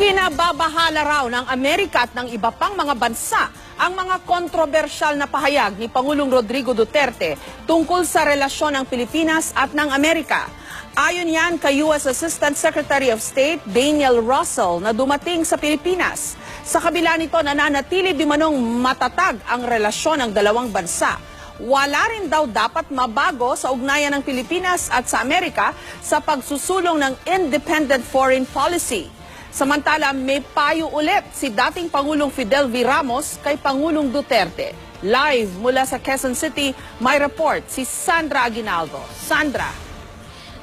Kinababahala raw ng Amerika at ng iba pang mga bansa ang mga kontrobersyal na pahayag ni Pangulong Rodrigo Duterte tungkol sa relasyon ng Pilipinas at ng Amerika. Ayon yan kay US Assistant Secretary of State Daniel Russell na dumating sa Pilipinas. Sa kabila nito, nananatili di manong matatag ang relasyon ng dalawang bansa. Wala rin daw dapat mabago sa ugnayan ng Pilipinas at sa Amerika sa pagsusulong ng independent foreign policy. Samantala, may payo ulit si dating Pangulong Fidel V. Ramos kay Pangulong Duterte. Live mula sa Quezon City, may report si Sandra Aguinaldo. Sandra.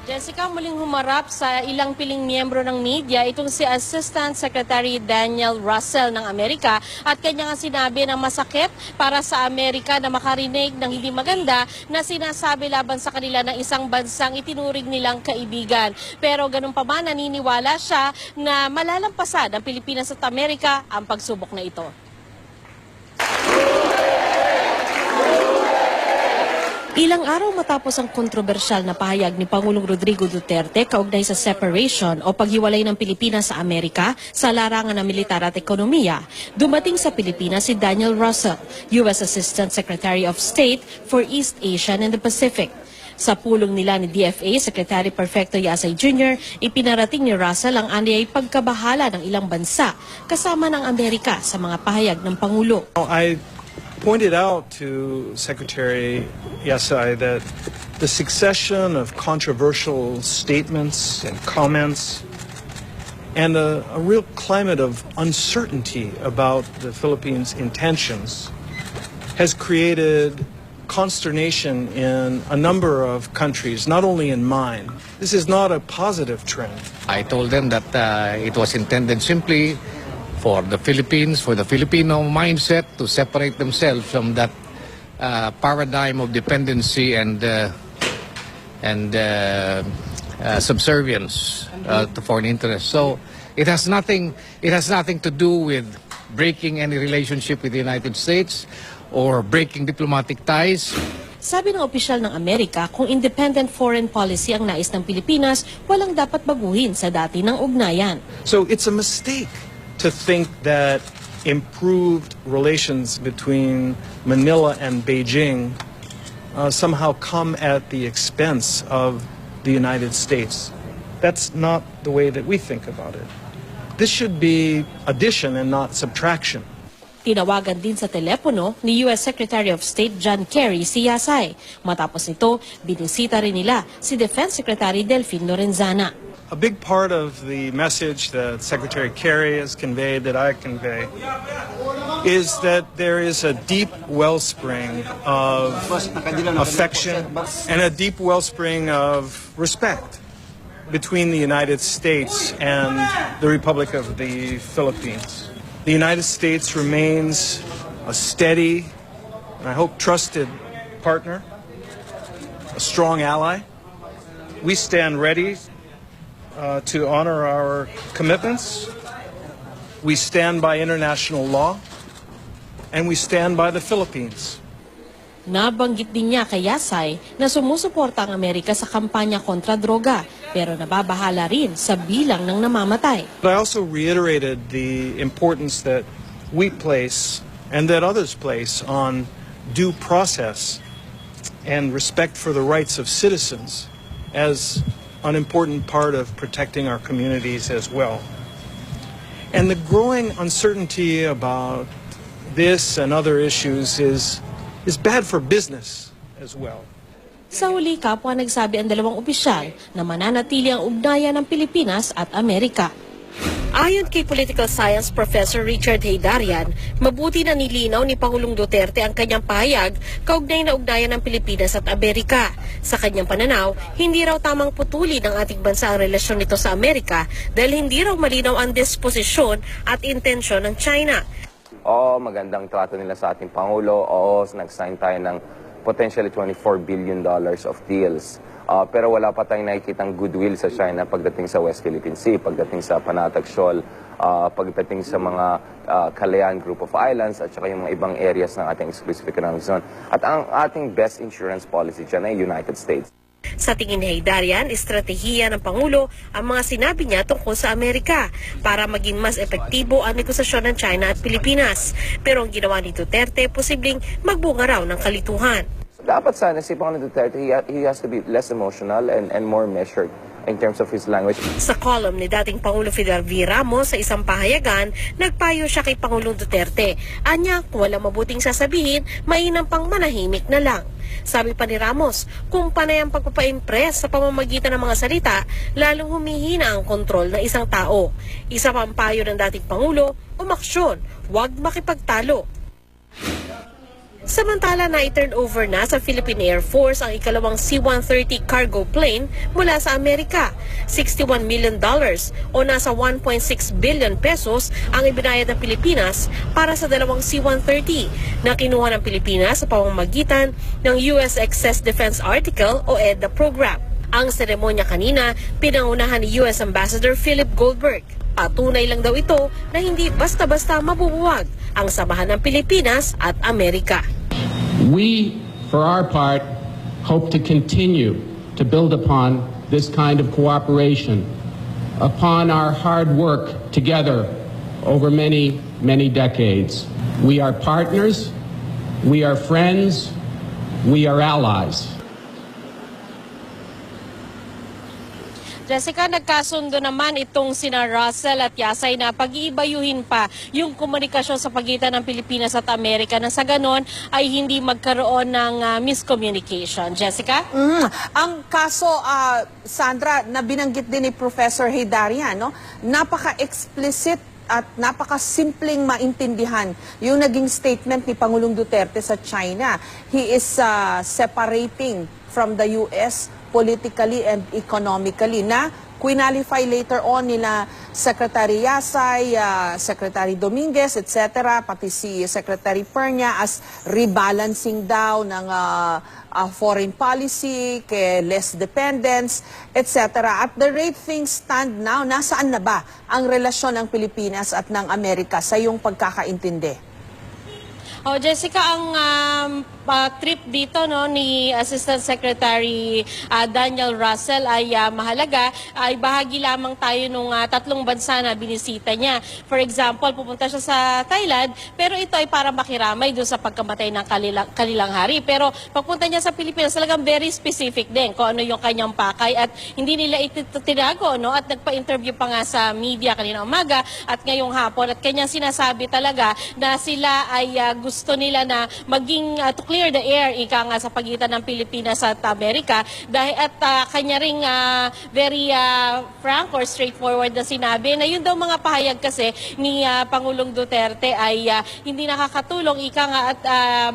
Jessica, muling humarap sa ilang piling miyembro ng media itong si Assistant Secretary Daniel Russell ng Amerika at kanya nga sinabi na masakit para sa Amerika na makarinig ng hindi maganda na sinasabi laban sa kanila ng isang bansang itinuring nilang kaibigan. Pero ganun pa man, naniniwala siya na malalampasan ng Pilipinas at Amerika ang pagsubok na ito. Ilang araw matapos ang kontrobersyal na pahayag ni Pangulong Rodrigo Duterte kaugnay sa separation o paghiwalay ng Pilipinas sa Amerika sa larangan ng militar at ekonomiya, dumating sa Pilipinas si Daniel Russell, US Assistant Secretary of State for East Asia and the Pacific. Sa pulong nila ni DFA Secretary Perfecto Yasay Jr., ipinarating ni Russell ang anyay pagkabahala ng ilang bansa kasama ng Amerika sa mga pahayag ng Pangulo. I pointed out to Secretary Yasay that the succession of controversial statements and comments and a real climate of uncertainty about the Philippines' intentions has created consternation in a number of countries, not only in mine. This is not a positive trend. I told them that it was intended simply for the Philippines, for the Filipino mindset to separate themselves from that paradigm of dependency and subservience to foreign interests. So it has nothing to do with breaking any relationship with the United States or breaking diplomatic ties. Sabi ng opisyal ng Amerika, kung independent foreign policy ang nais ng Pilipinas, walang dapat baguhin sa dati ng ugnayan. So it's a mistake to think that improved relations between Manila and Beijing somehow come at the expense of the United States. That's not the way that we think about it. This should be addition and not subtraction. Tinawagan din sa telepono ni US Secretary of State John Kerry si Yasay. Matapos nito, binisita rin nila si Defense Secretary Delfin Lorenzana. A big part of the message that Secretary Kerry has conveyed, that I convey, is that there is a deep wellspring of affection and a deep wellspring of respect between the United States and the Republic of the Philippines. The United States remains a steady and I hope trusted partner, a strong ally. We stand ready to honor our commitments. We stand by international law and we stand by the Philippines. Nabanggit din niya kay Yasay na sumusuporta ang Amerika sa kampanya kontra droga pero nababahala rin sa bilang ng namamatay. But I also reiterated the importance that we place and that others place on due process and respect for the rights of citizens as an important part of protecting our communities as well. And the growing uncertainty about this and other issues is bad for business as well. Sa huli, kapwa nagsabi ang dalawang opisyal na mananatili ang ugnayan ng Pilipinas at Amerika. Ayon kay Political Science Professor Richard Heydarian, mabuti na nilinaw ni Pangulong Duterte ang kanyang pahayag kaugnay na ugnayan ng Pilipinas at Amerika. Sa kanyang pananaw, hindi raw tamang putulin ng ating bansa ang relasyon nito sa Amerika dahil hindi raw malinaw ang disposisyon at intensyon ng China. Oo, magandang trato nila sa ating Pangulo. Oo, nag-sign tayo ng potentially $24 billion of deals. Pero wala pa tayong nakikitang goodwill sa China pagdating sa West Philippine Sea, pagdating sa Panatag Shoal, pagdating sa mga Kalayaan Group of Islands at saka yung mga ibang areas ng ating exclusive economic zone. At ang ating best insurance policy dyan ay United States. Sa tingin ni Haydarian, estratehiya ng Pangulo ang mga sinabi niya tungkol sa Amerika para maging mas epektibo ang negosasyon ng China at Pilipinas. Pero ang ginawa ni Duterte, posibleng magbunga raw ng kalituhan. Dapat sana si Pangulong Duterte, he has to be less emotional and more measured in terms of his language. Sa column ni dating Pangulo Fidel V. Ramos sa isang pahayagan, nagpayo siya kay Pangulong Duterte. Anya, kung walang mabuting sasabihin, mainam pang manahimik na lang. Sabi pa ni Ramos, kung panay ang pagpapa-impress sa pamamagitan ng mga salita, lalong humihina ang kontrol ng isang tao. Isa pa ang payo ng dating Pangulo, umaksyon, huwag makipagtalo. Samantala na i-turn over na sa Philippine Air Force ang ikalawang C-130 cargo plane mula sa Amerika. $61 million o nasa 1.6 billion pesos ang ibinayad ng Pilipinas para sa dalawang C-130 na kinuha ng Pilipinas sa pamamagitan ng US Excess Defense Article o EDA program. Ang seremonya kanina, pinangunahan ni US Ambassador Philip Goldberg. Patunay lang daw ito na hindi basta-basta mabubuwag ang samahan ng Pilipinas at Amerika. We, for our part, hope to continue to build upon this kind of cooperation, upon our hard work together over many, many decades. We are partners, we are friends, we are allies. Jessica, nagkasundo naman itong sina Russell at Yasay na pag-iibayuhin pa yung komunikasyon sa pagitan ng Pilipinas at Amerika na sa ganon ay hindi magkaroon ng miscommunication. Jessica? Ang kaso, Sandra, na binanggit din ni Professor Haydarian, no? Napaka-explicit at napaka-simpleng maintindihan yung naging statement ni Pangulong Duterte sa China. He is separating from the US politically and economically na quinalify later on nila Secretary Yasay, Secretary Dominguez, etc., pati si Secretary Pernia as rebalancing daw ng foreign policy, kay less dependence, etc. At the rate things stand now, nasaan na ba ang relasyon ng Pilipinas at ng Amerika sa iyong pagkakaintindi? Jessica, ang trip dito ni Assistant Secretary Daniel Russell ay mahalaga. Ay bahagi lamang tayo nung tatlong bansa na binisita niya. For example, pupunta siya sa Thailand, pero ito ay para makiramay doon sa pagkamatay ng kanilang hari. Pero pagpunta niya sa Pilipinas, talagang very specific din kung ano yung kanyang pakay at hindi nila ito tinago, no? At nagpa-interview pa nga sa media kanina umaga at ngayong hapon at kanyang sinasabi talaga na sila ay gusto nila na maging to clear the air ika nga sa pagitan ng Pilipinas at Amerika dahil at kanya ring very frank or straightforward na sinabi na yun daw mga pahayag kasi ni Pangulong Duterte ay hindi nakakatulong ika nga at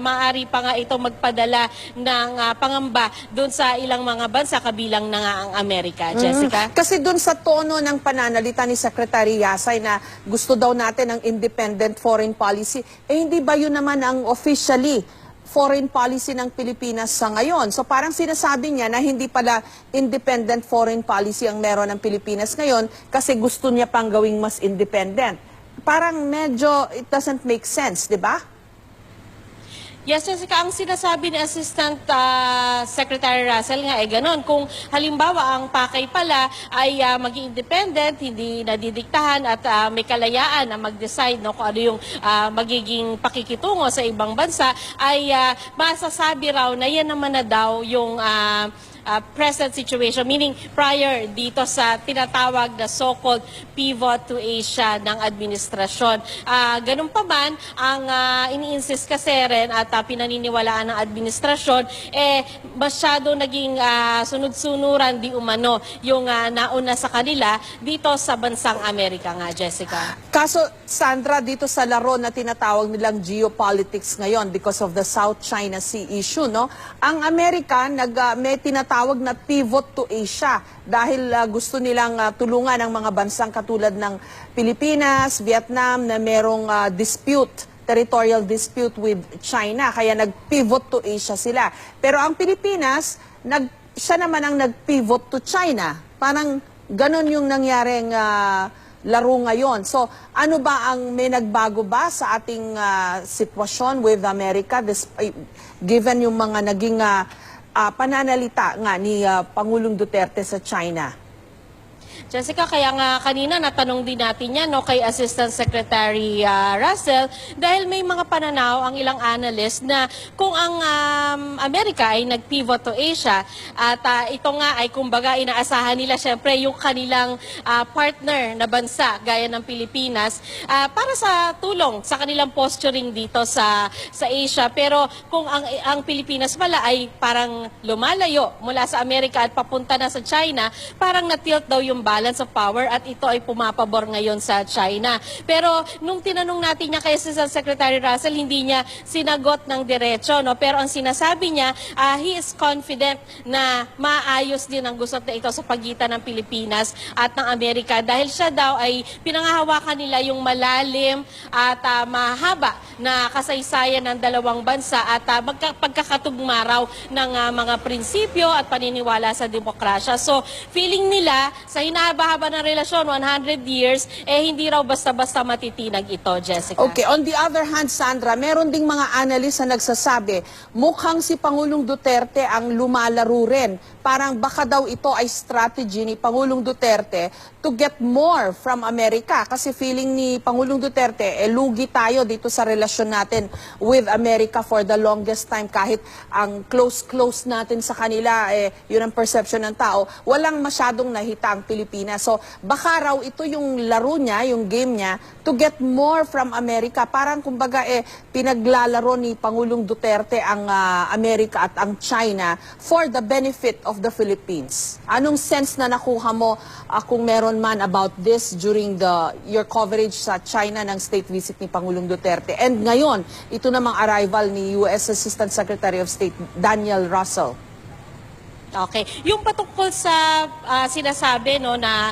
maaari pa nga ito magpadala ng pangamba doon sa ilang mga bansa kabilang na nga ang Amerika. Jessica? Kasi doon sa tono ng pananalita ni Secretary Yasay na gusto daw natin ng independent foreign policy, hindi ba yun naman ang officially foreign policy ng Pilipinas sa ngayon? So parang sinasabi niya na hindi pala independent foreign policy ang meron ng Pilipinas ngayon kasi gusto niya pang gawing mas independent. Parang medyo it doesn't make sense, di ba? Yes, Jessica, ang sinasabi ni Assistant Secretary Russell nga ay ganon. Kung halimbawa ang pakay pala ay maging independent, hindi nadidiktahan at may kalayaan na mag-decide kung ano yung magiging pakikitungo sa ibang bansa, ay masasabi raw na yan naman na daw yung present situation, meaning prior dito sa tinatawag na so-called pivot to Asia ng administrasyon. Ganun pa man, ang ini-insist kasi rin at pinaniniwalaan ng administrasyon, masyado naging sunod-sunuran di umano yung nauna sa kanila dito sa bansang Amerika nga, Jessica. Kaso, Sandra, dito sa laro na tinatawag nilang geopolitics ngayon because of the South China Sea issue, no? Ang Amerika, may tinatawag na pivot to Asia dahil gusto nilang tulungan ang mga bansang katulad ng Pilipinas, Vietnam na merong territorial dispute with China. Kaya nag-pivot to Asia sila. Pero ang Pilipinas, siya naman ang nag-pivot to China. Parang ganun yung nangyaring laro ngayon. So, ano ba ang may nagbago ba sa ating sitwasyon with America given yung mga naging pananalita nga ni Pangulong Duterte sa China? Jessica, kaya nga kanina natanong din natin yan kay Assistant Secretary Russell dahil may mga pananaw ang ilang analyst na kung ang Amerika ay nag-pivot to Asia at ito nga ay kumbaga inaasahan nila syempre yung kanilang partner na bansa gaya ng Pilipinas para sa tulong sa kanilang posturing dito sa Asia. Pero kung ang Pilipinas pala ay parang lumalayo mula sa Amerika at papunta na sa China, parang na-tilt daw yung balance of power at ito ay pumapabor ngayon sa China. Pero nung tinanong natin niya kay Assistant Secretary Russell, hindi niya sinagot ng diretso. No? Pero ang sinasabi niya, he is confident na maayos din ang gusot na ito sa pagitan ng Pilipinas at ng Amerika dahil siya daw ay pinangahawakan nila yung malalim at mahaba na kasaysayan ng dalawang bansa at pagkakatugma raw ng mga prinsipyo at paniniwala sa demokrasya. So, feeling nila sa hinahaba-haba ng relasyon, 100 years, hindi raw basta-basta matitinag ito, Jessica. Okay, on the other hand, Sandra, meron ding mga analyst na nagsasabi, mukhang si Pangulong Duterte ang lumalaro rin. Parang baka daw ito ay strategy ni Pangulong Duterte to get more from America. Kasi feeling ni Pangulong Duterte, lugi tayo dito sa relasyon natin with America for the longest time. Kahit ang close natin sa kanila, yun ang perception ng tao, walang masyadong nahita ang Pilipinas. So baka raw ito yung laro niya, yung game niya, to get more from America. Parang kumbaga pinaglalaro ni Pangulong Duterte ang Amerika at ang China for the benefit of the Philippines. Anong sense na nakuha mo kung meron man about this during your coverage sa China ng state visit ni Pangulong Duterte? And ngayon, ito namang arrival ni U.S. Assistant Secretary of State Daniel Russell. Okay. Yung patungkol sa sinasabi na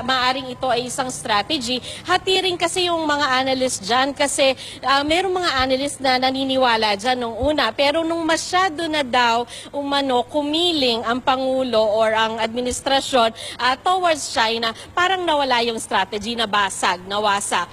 maaring ito ay isang strategy, hati rin kasi yung mga analyst dyan kasi merong mga analyst na naniniwala dyan nung una. Pero nung masyado na daw kumiling ang Pangulo or ang administrasyon towards China, parang nawala yung strategy, nawasak,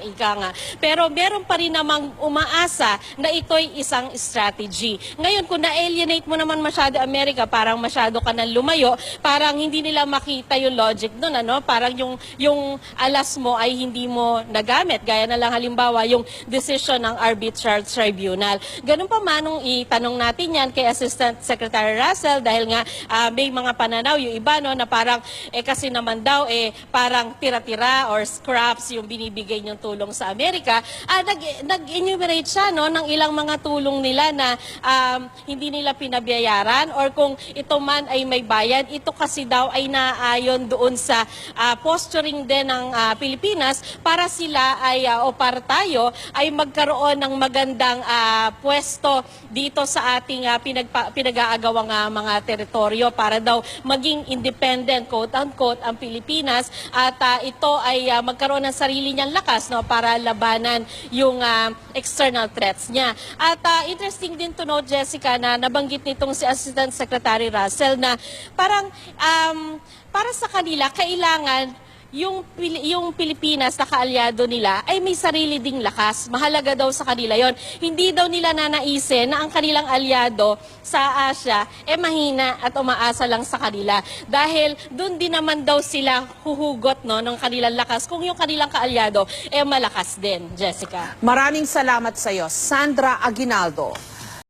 ika nga. Pero meron pa rin namang umaasa na ito'y isang strategy. Ngayon, kung na-alienate mo naman masyado Amerika, parang masyado ka nang lumayo, parang hindi nila makita yung logic doon, parang yung alas mo ay hindi mo nagamit. Gaya na lang halimbawa yung decision ng Arbitral Tribunal. Ganun pa man nung itanong natin yan kay Assistant Secretary Russell dahil nga may mga pananaw yung iba na parang kasi naman daw parang tira-tira or scraps yung binibigay niyong tulong sa Amerika. Nag-enumerate siya ng ilang mga tulong nila na hindi nila pinabayaran or kung ito man ay may bayad. Ito kasi daw ay naayon doon sa posturing din ng Pilipinas para sila ay o para tayo ay magkaroon ng magandang pwesto dito sa ating pinag-aagawang mga teritoryo para daw maging independent, quote-unquote, ang Pilipinas at ito ay magkaroon ng sarili niyang lakas para labanan yung external threats niya. At interesting din to know, Jessica, na nabanggit nitong si Assistant Secretary Russell na parang para sa kanila kailangan yung Pilipinas na kaalyado nila ay may sarili ding lakas. Mahalaga daw sa kanila yon. Hindi daw nila nanaisin na ang kanilang alyado sa Asia mahina at umaasa lang sa kanila. Dahil doon din naman daw sila huhugot ng kanilang lakas kung yung kanilang kaalyado malakas din, Jessica. Maraming salamat sa iyo, Sandra Aguinaldo.